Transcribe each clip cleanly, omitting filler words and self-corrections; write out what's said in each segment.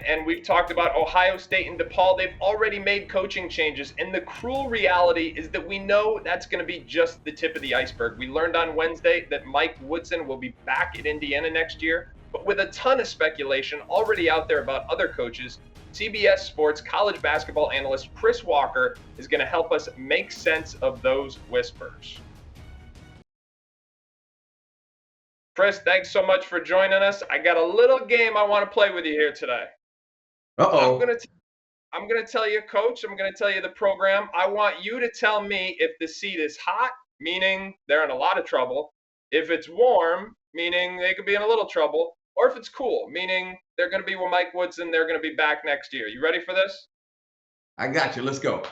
and we've talked about Ohio State and DePaul. They've already made coaching changes, and the cruel reality is that we know that's going to be just the tip of the iceberg. We learned on Wednesday that Mike Woodson will be back at Indiana next year, but with a ton of speculation already out there about other coaches, CBS Sports college basketball analyst Chris Walker is going to help us make sense of those whispers. Chris, thanks so much for joining us. I got a little game I want to play with you here today. Uh-oh. I'm going to tell you, Coach. I'm going to tell you the program. I want you to tell me if the seat is hot, meaning they're in a lot of trouble. If it's warm, meaning they could be in a little trouble. Or if it's cool, meaning they're going to be with Mike Woodson. They're going to be back next year. You ready for this? I got you. Let's go.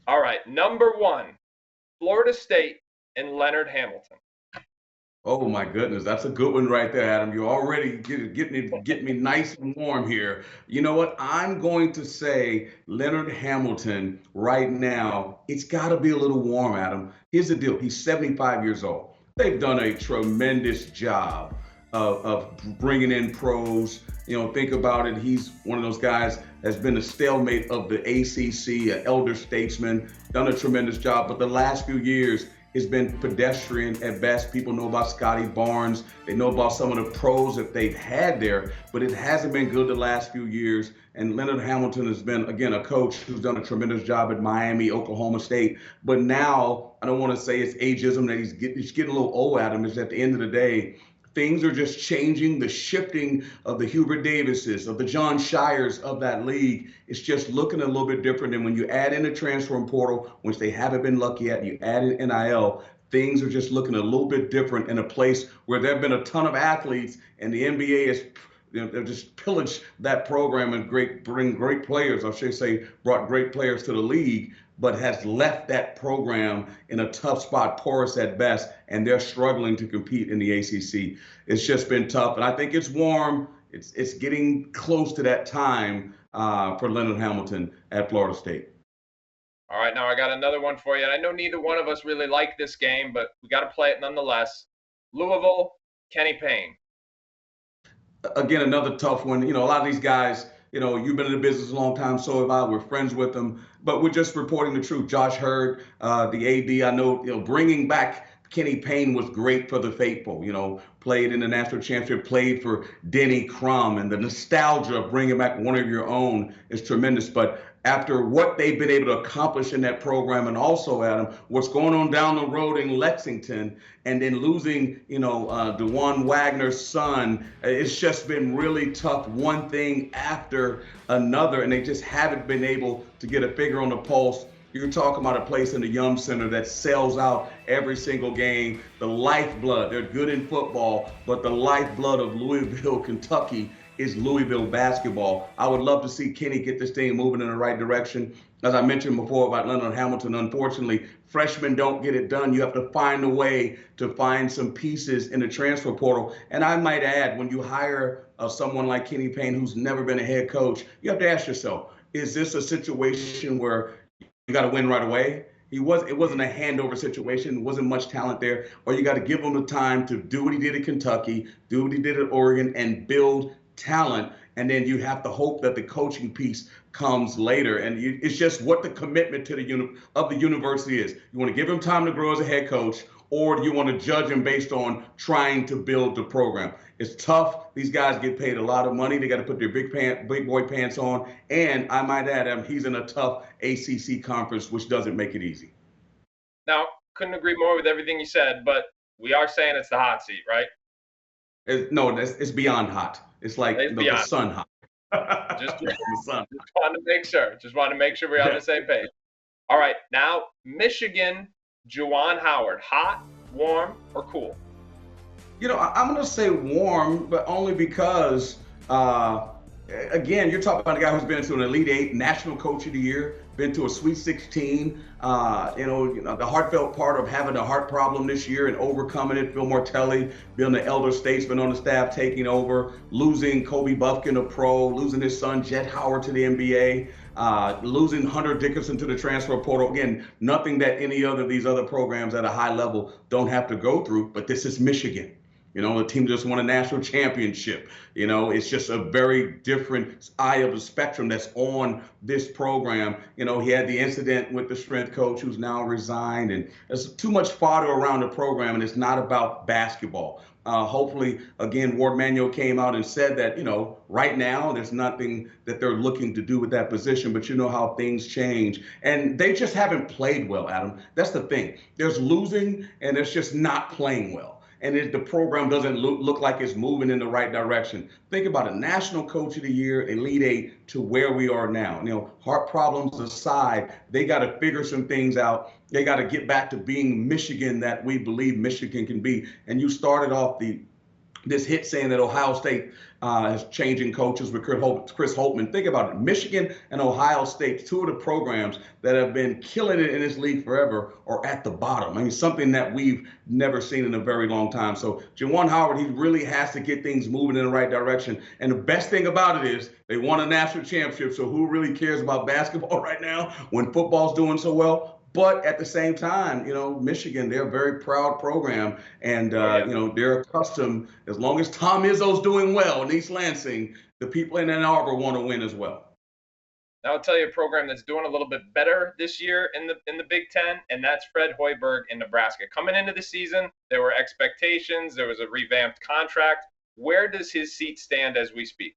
All right. Number 1, Florida State and Leonard Hamilton. Oh my goodness, that's a good one right there, Adam. You're already getting me nice and warm here. You know what? I'm going to say Leonard Hamilton right now. It's got to be a little warm, Adam. Here's the deal. He's 75 years old. They've done a tremendous job of bringing in pros. You know, think about it. He's one of those guys that's been a stalemate of the ACC, an elder statesman, done a tremendous job. But the last few years, it's been pedestrian at best. People know about Scotty Barnes. They know about some of the pros that they've had there, but it hasn't been good the last few years. And Leonard Hamilton has been, again, a coach who's done a tremendous job at Miami, Oklahoma State. But now, I don't want to say it's ageism that he's getting a little old at him. Is at the end of the day, things are just changing. The shifting of the Hubert Davises, of the John Shires of that league, it's just looking a little bit different. And when you add in the transfer portal, which they haven't been lucky at, you add in NIL, things are just looking a little bit different in a place where there have been a ton of athletes, and the NBA is, they've just pillaged that program and bring great players, I should say, brought great players to the league, but has left that program in a tough spot, porous at best, and they're struggling to compete in the ACC. It's just been tough, and I think it's warm. It's getting close to that time for Leonard Hamilton at Florida State. All right, now I got another one for you. And I know neither one of us really like this game, but we got to play it nonetheless. Louisville, Kenny Payne. Again, another tough one. You know, a lot of these guys, you know, you've been in the business a long time, so have I. We're friends with them, but we're just reporting the truth. Josh Hurd, the AD, I know, you know, bringing back Kenny Payne was great for the faithful. You know, played in the national championship, played for Denny Crum, and the nostalgia of bringing back one of your own is tremendous. But after what they've been able to accomplish in that program, and also, Adam, what's going on down the road in Lexington, and then losing, you know, DeJuan Wagner's son, it's just been really tough, one thing after another, and they just haven't been able to get a finger on the pulse. You're talking about a place in the Yum Center that sells out every single game. The lifeblood, they're good in football, but the lifeblood of Louisville, Kentucky is Louisville basketball. I would love to see Kenny get this thing moving in the right direction. As I mentioned before about Leonard Hamilton, unfortunately, freshmen don't get it done. You have to find a way to find some pieces in the transfer portal. And I might add, when you hire someone like Kenny Payne, who's never been a head coach, you have to ask yourself, is this a situation where you got to win right away? It wasn't a handover situation. It wasn't much talent there. Or you got to give him the time to do what he did at Kentucky, do what he did at Oregon, and build talent. And then you have to hope that the coaching piece comes later. And it's just what the commitment to the university is. You want to give him time to grow as a head coach, or do you want to judge him based on trying to build the program? It's tough. These guys get paid a lot of money. They got to put their big boy pants on. And I might add, he's in a tough ACC conference, which doesn't make it easy. Now, couldn't agree more with everything you said, but we are saying it's the hot seat, right? It's beyond hot. It's like the sun hot. Just the sun. Just wanted to make sure. Just wanted to make sure we're on the same page. All right, now Michigan, Juwan Howard, hot, warm, or cool? You know, I'm going to say warm, but only because, again, you're talking about a guy who's been to an Elite Eight, National Coach of the Year, been to a Sweet 16. You know, the heartfelt part of having a heart problem this year and overcoming it. Phil Martelli being the elder statesman on the staff, taking over, losing Kobe Buffkin, a pro, losing his son Jet Howard to the NBA, losing Hunter Dickinson to the transfer portal. Again, nothing that any other of these other programs at a high level don't have to go through. But this is Michigan. The team just won a national championship. It's just a very different eye of the spectrum that's on this program. He had the incident with the strength coach who's now resigned, and there's too much fodder around the program, and it's not about basketball. Hopefully, again, Ward Manuel came out and said that, right now there's nothing that they're looking to do with that position, but you know how things change. And they just haven't played well, Adam. That's the thing. There's losing and there's just not playing well. And the program doesn't look like it's moving in the right direction. Think about it. National Coach of the Year, Elite Eight to where we are now. Heart problems aside, they got to figure some things out. They got to get back to being Michigan that we believe Michigan can be. And you started off this hit saying that Ohio State is changing coaches with Chris Holtmann. Think about it. Michigan and Ohio State, two of the programs that have been killing it in this league forever, are at the bottom. I mean, something that we've never seen in a very long time. So Juwan Howard, he really has to get things moving in the right direction. And the best thing about it is they won a national championship. So who really cares about basketball right now when football's doing so well? But at the same time, Michigan, they're a very proud program. And, they're accustomed, as long as Tom Izzo's doing well in East Lansing, the people in Ann Arbor want to win as well. Now I'll tell you a program that's doing a little bit better this year in the Big Ten, and that's Fred Hoiberg in Nebraska. Coming into the season, there were expectations. There was a revamped contract. Where does his seat stand as we speak?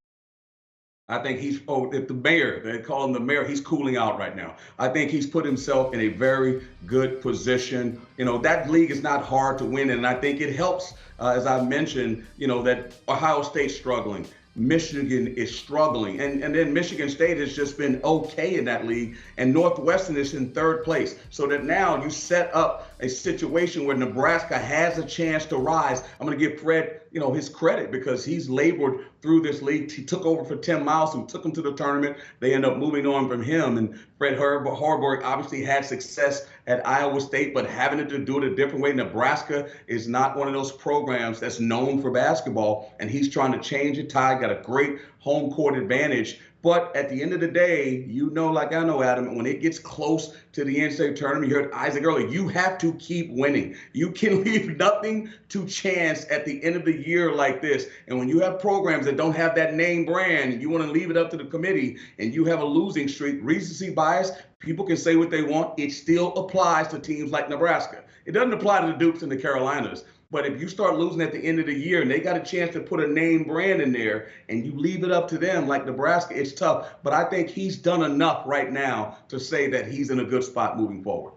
I think if the mayor, they call him the mayor, he's cooling out right now. I think he's put himself in a very good position. That league is not hard to win, and I think it helps, as I mentioned, that Ohio State's struggling. Michigan is struggling. And then Michigan State has just been okay in that league. And Northwestern is in third place. So that now you set up a situation where Nebraska has a chance to rise. I'm going to give Fred, his credit because he's labored through this league. He took over for Tim Miles, who took him to the tournament. They end up moving on from him. And Fred Hoiberg obviously had success at Iowa State, but having to do it a different way. Nebraska is not one of those programs that's known for basketball, and he's trying to change the tide, got a great home court advantage. But at the end of the day, like I know, Adam, when it gets close to the NCAA tournament, you heard Isaac earlier, you have to keep winning. You can leave nothing to chance at the end of the year like this. And when you have programs that don't have that name brand, and you want to leave it up to the committee, and you have a losing streak, recency bias, people can say what they want. It still applies to teams like Nebraska. It doesn't apply to the Dukes and the Carolinas. But if you start losing at the end of the year and they got a chance to put a name brand in there and you leave it up to them like Nebraska, it's tough. But I think he's done enough right now to say that he's in a good spot moving forward.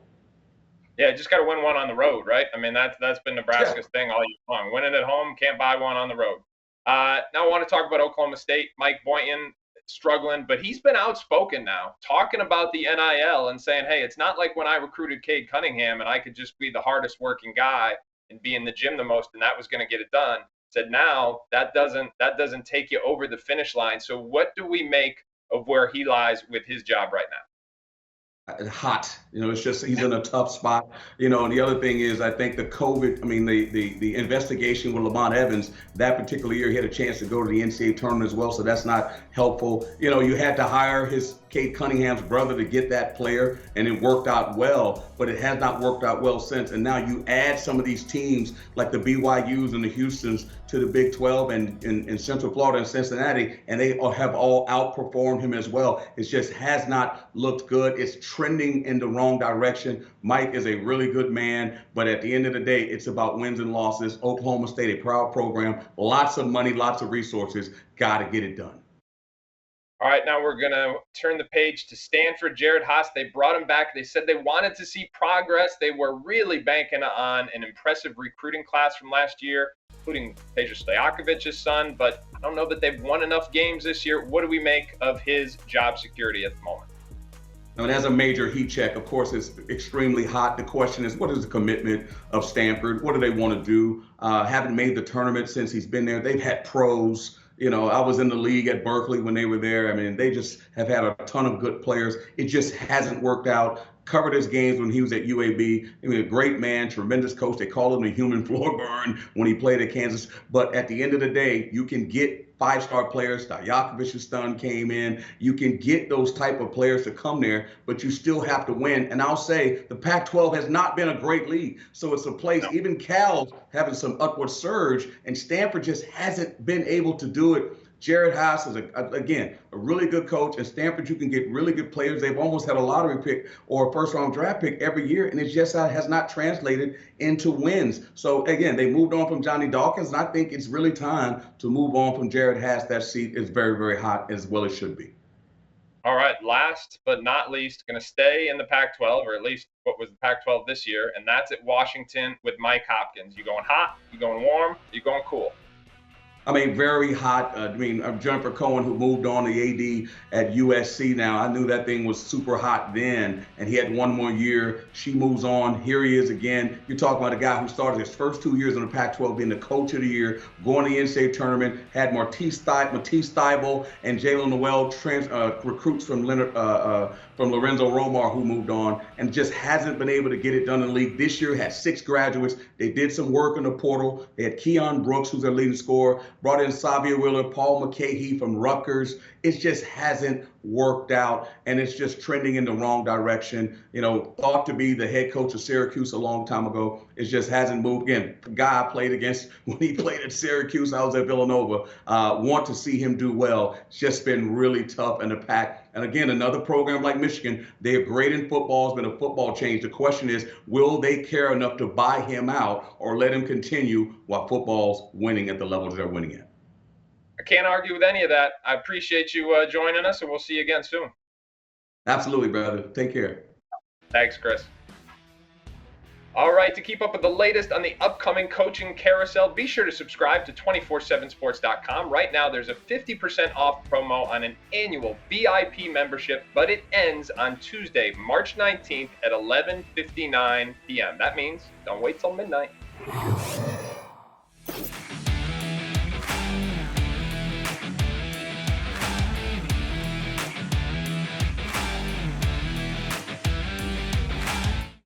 Yeah, just got to win one on the road, right? I mean, that's been Nebraska's thing all year long. Winning at home, can't buy one on the road. Now I want to talk about Oklahoma State. Mike Boynton struggling, but he's been outspoken now, talking about the NIL and saying, hey, it's not like when I recruited Cade Cunningham and I could just be the hardest working guy and be in the gym the most, and that was going to get it done. Said now that doesn't take you over the finish line. So what do we make of where he lies with his job right now? Hot, it's just he's in a tough spot, and the other thing is I think the COVID, the investigation with Lamont Evans that particular year, he had a chance to go to the NCAA tournament as well, so that's not helpful. You had to hire Cade Cunningham's brother to get that player, and it worked out well, but it has not worked out well since. And now you add some of these teams like the BYUs and the Houstons to the Big 12 and in Central Florida and Cincinnati, and they have all outperformed him as well. It just has not looked good. It's trending in the wrong direction. Mike is a really good man, but at the end of the day, it's about wins and losses. Oklahoma State, a proud program, lots of money, lots of resources, got to get it done. All right, now we're going to turn the page to Stanford. Jared Haase, they brought him back. They said they wanted to see progress. They were really banking on an impressive recruiting class from last year, including Peja Stojakovic's son, but I don't know that they've won enough games this year. What do we make of his job security at the moment? And as a major heat check, of course, it's extremely hot. The question is, what is the commitment of Stanford? What do they want to do? Haven't made the tournament since he's been there. They've had pros. I was in the league at Berkeley when they were there. They just have had a ton of good players. It just hasn't worked out. Covered his games when he was at UAB. A great man, tremendous coach. They call him the human floor burn when he played at Kansas. But at the end of the day, you can get 5-star players. Stojakovic's son came in. You can get those type of players to come there, but you still have to win. And I'll say the Pac-12 has not been a great league. So it's a place, even Cal's having some upward surge, and Stanford just hasn't been able to do it. Jared Haase is, again, a really good coach. At Stanford, you can get really good players. They've almost had a lottery pick or a first-round draft pick every year, and it just has not translated into wins. So, again, they moved on from Johnny Dawkins, and I think it's really time to move on from Jared Haase. That seat is very, very hot, as well as should be. All right, last but not least, going to stay in the Pac-12, or at least what was the Pac-12 this year, and that's at Washington with Mike Hopkins. You going hot? You going warm? You going cool? I mean, very hot. Jennifer Cohen, who moved on to AD at USC now, I knew that thing was super hot then, and he had one more year. She moves on. Here he is again. You're talking about a guy who started his first 2 years in the Pac-12 being the coach of the year, going to the NCAA tournament, had Matisse Thybulle and Jalen Noel recruits from Leonard, from Lorenzo Romar, who moved on, and just hasn't been able to get it done in the league. This year had 6 graduates. They did some work in the portal. They had Keon Brooks, who's their leading scorer, brought in Savia Wheeler, Paul McCahey from Rutgers. It just hasn't worked out, and it's just trending in the wrong direction. Thought to be the head coach of Syracuse a long time ago. It just hasn't moved. Again, the guy I played against when he played at Syracuse, I was at Villanova. Want to see him do well. It's just been really tough in the Pac. And again, another program like Michigan, they are great in football. It's been a football change. The question is, will they care enough to buy him out or let him continue while football's winning at the level that they're winning at? I can't argue with any of that. I appreciate you joining us, and we'll see you again soon. Absolutely, brother. Take care. Thanks, Chris. All right, to keep up with the latest on the upcoming coaching carousel, be sure to subscribe to 247sports.com. Right now, there's a 50% off promo on an annual VIP membership, but it ends on Tuesday, March 19th at 11:59 p.m. That means don't wait till midnight.